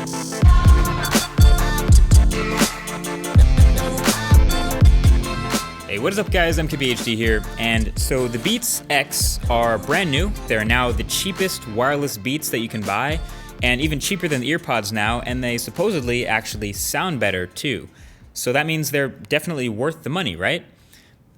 Hey, what is up guys, MKBHD here, and so the Beats X are brand new. They're now the cheapest wireless Beats that you can buy, and even cheaper than the earpods now, and they supposedly actually sound better too. So that means they're definitely worth the money, right?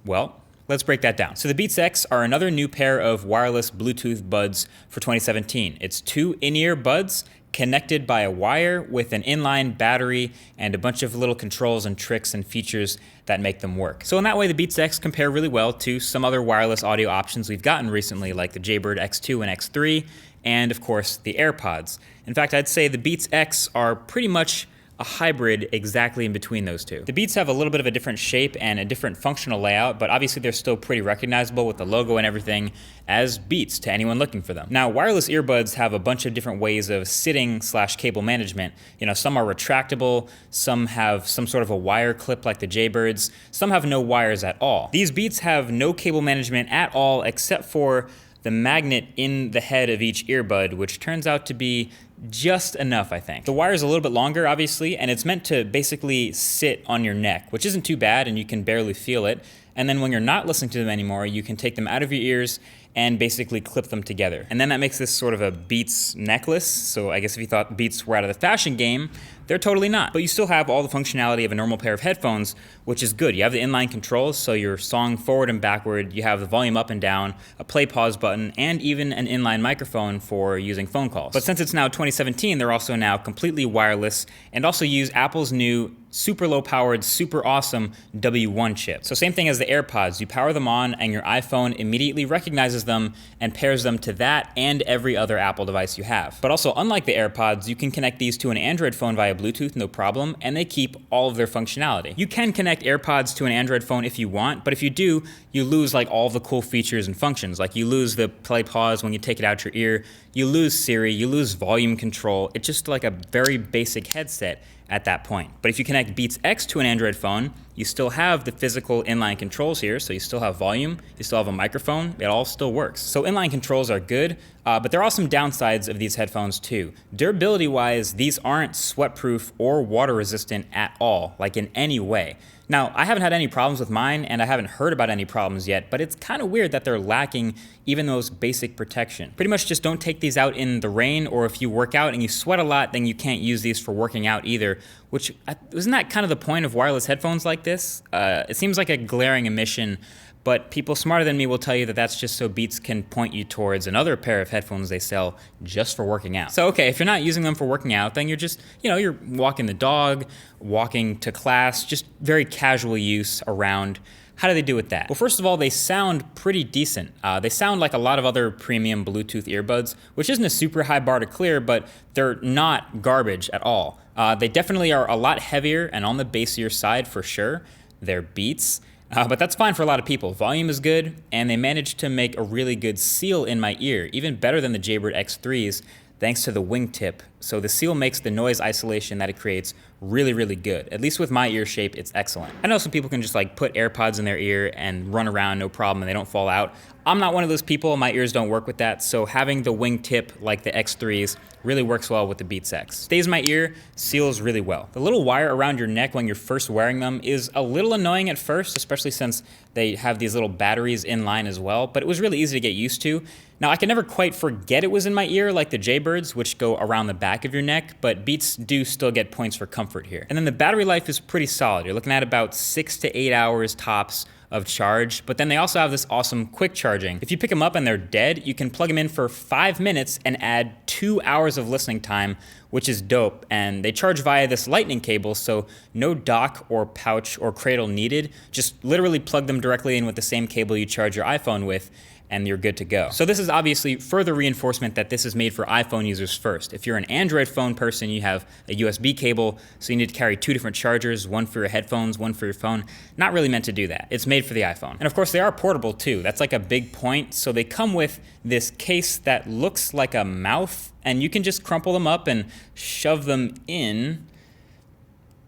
Well, let's break that down. So the Beats X are another new pair of wireless Bluetooth buds for 2017. It's two in-ear buds connected by a wire with an inline battery and a bunch of little controls and tricks and features that make them work. So in that way, the Beats X compare really well to some other wireless audio options we've gotten recently, like the Jaybird X2 and X3, and of course the AirPods. In fact, I'd say the Beats X are pretty much a hybrid exactly in between those two. The Beats have a little bit of a different shape and a different functional layout, but obviously they're still pretty recognizable with the logo and everything as Beats to anyone looking for them. Now, wireless earbuds have a bunch of different ways of sitting/cable management. You know, some are retractable, some have some sort of a wire clip like the Jaybirds, some have no wires at all. These Beats have no cable management at all except for the magnet in the head of each earbud, which turns out to be just enough, I think. The wire is a little bit longer, obviously, and it's meant to basically sit on your neck, which isn't too bad, and you can barely feel it. And then when you're not listening to them anymore, you can take them out of your ears and basically clip them together. And then that makes this sort of a Beats necklace. So I guess if you thought Beats were out of the fashion game, they're totally not. But you still have all the functionality of a normal pair of headphones, which is good. You have the inline controls, so your song forward and backward, you have the volume up and down, a play pause button, and even an inline microphone for using phone calls. But since it's now 2017, they're also now completely wireless and also use Apple's new super low powered, super awesome W1 chip. So same thing as the AirPods, you power them on and your iPhone immediately recognizes them and pairs them to that and every other Apple device you have. But also, unlike the AirPods, you can connect these to an Android phone via Bluetooth, no problem, and they keep all of their functionality. You can connect AirPods to an Android phone if you want, but if you do, you lose like all the cool features and functions. Like you lose the play pause when you take it out your ear, you lose Siri, you lose volume control. It's just like a very basic headset at that point. But if you connect Beats X to an Android phone, you still have the physical inline controls here, so you still have volume, you still have a microphone, it all still works. So inline controls are good, but there are some downsides of these headphones too. Durability-wise, these aren't sweat-proof or water-resistant at all, like in any way. Now, I haven't had any problems with mine, and I haven't heard about any problems yet, but it's kind of weird that they're lacking even those basic protection. Pretty much just don't take these out in the rain, or if you work out and you sweat a lot, then you can't use these for working out either, which, isn't that kind of the point of wireless headphones like this? It seems like a glaring omission, but people smarter than me will tell you that that's just so Beats can point you towards another pair of headphones they sell just for working out. So okay, if you're not using them for working out, then you're just, you're walking the dog, walking to class, just very casual use around. How do they do with that? Well, first of all, they sound pretty decent. They sound like a lot of other premium Bluetooth earbuds, which isn't a super high bar to clear, but they're not garbage at all. They definitely are a lot heavier and on the bassier side for sure. They're Beats. But that's fine for a lot of people. Volume is good, and they managed to make a really good seal in my ear, even better than the Jaybird X3s, thanks to the wingtip. So the seal makes the noise isolation that it creates really, really good. At least with my ear shape, it's excellent. I know some people can just like put AirPods in their ear and run around no problem and they don't fall out. I'm not one of those people, my ears don't work with that, so having the wingtip like the X3s really works well with the Beats X. Stays my ear, seals really well. The little wire around your neck when you're first wearing them is a little annoying at first, especially since they have these little batteries in line as well, but it was really easy to get used to. Now, I can never quite forget it was in my ear like the Jaybirds, which go around the back of your neck, but Beats do still get points for comfort here. And then the battery life is pretty solid. You're looking at about 6 to 8 hours tops of charge, but then they also have this awesome quick charging. If you pick them up and they're dead, you can plug them in for 5 minutes and add 2 hours of listening time, which is dope. And they charge via this lightning cable, so no dock or pouch or cradle needed. Just literally plug them directly in with the same cable you charge your iPhone with, and you're good to go. So this is obviously further reinforcement that this is made for iPhone users first. If you're an Android phone person, you have a USB cable, so you need to carry 2 different chargers, one for your headphones, one for your phone. Not really meant to do that. It's made for the iPhone. And of course, they are portable too. That's like a big point. So they come with this case that looks like a mouth, and you can just crumple them up and shove them in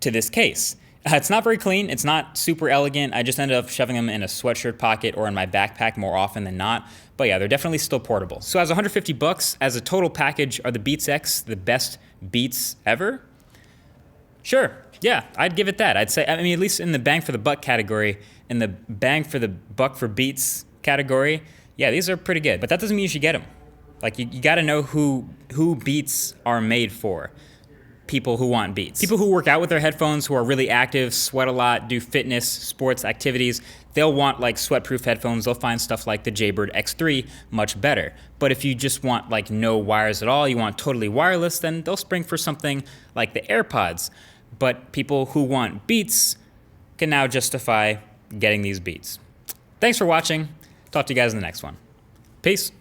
to this case. It's not very clean. It's not super elegant. I just ended up shoving them in a sweatshirt pocket or in my backpack more often than not. But yeah, they're definitely still portable. So as $150 as a total package, are the Beats X the best Beats ever? Sure. Yeah, I'd give it that. I'd say, I mean, at least in the bang for the buck category, in the bang for the buck for Beats category, yeah, these are pretty good. But that doesn't mean you should get them. Like, you got to know who Beats are made for. People who want Beats. People who work out with their headphones, who are really active, sweat a lot, do fitness, sports, activities, they'll want like sweat-proof headphones. They'll find stuff like the Jaybird X3 much better. But if you just want like no wires at all, you want totally wireless, then they'll spring for something like the AirPods. But people who want Beats can now justify getting these Beats. Thanks for watching. Talk to you guys in the next one. Peace.